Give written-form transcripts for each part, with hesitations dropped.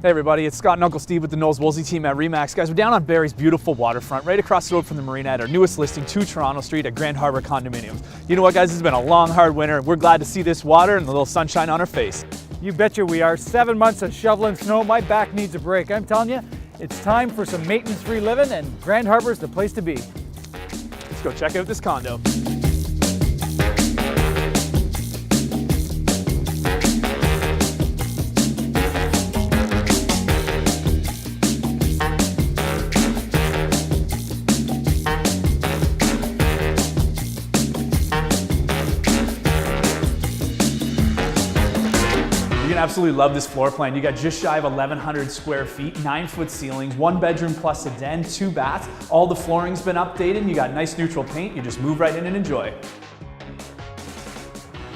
Hey everybody, it's Scott and Uncle Steve with the Knowles Woolsey team at Remax. Guys, we're down on Barrie's beautiful waterfront, right across the road from the marina at our newest listing, 2 Toronto Street at Grand Harbour condominiums. You know what guys, it's been a long, hard winter. We're glad to see this water and the little sunshine on our face. You betcha we are. 7 months of shoveling snow, my back needs a break. I'm telling you, it's time for some maintenance-free living, and Grand Harbour's the place to be. Let's go check out this condo. You're gonna absolutely love this floor plan. You got just shy of 1,100 square feet, 9-foot ceilings, 1 bedroom plus a den, 2 baths. All the flooring's been updated and you got nice neutral paint. You just move right in and enjoy.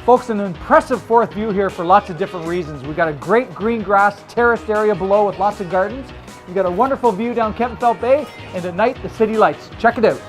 Folks, an impressive fourth view here for lots of different reasons. We've got a great green grass terraced area below with lots of gardens. We've got a wonderful view down Kempenfelt Bay, and at night the city lights. Check it out.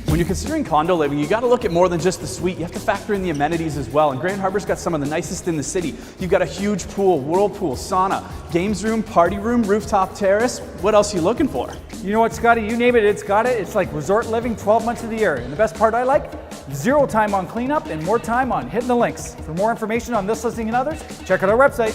When you're considering condo living, you got to look at more than just the suite. You have to factor in the amenities as well. And Grand Harbour's got some of the nicest in the city. You've got a huge pool, whirlpool, sauna, games room, party room, rooftop terrace. What else are you looking for? You know what, Scotty? You name it, it's got it. It's like resort living 12 months of the year. And the best part I like, 0 time on cleanup and more time on hitting the links. For more information on this listing and others, check out our website.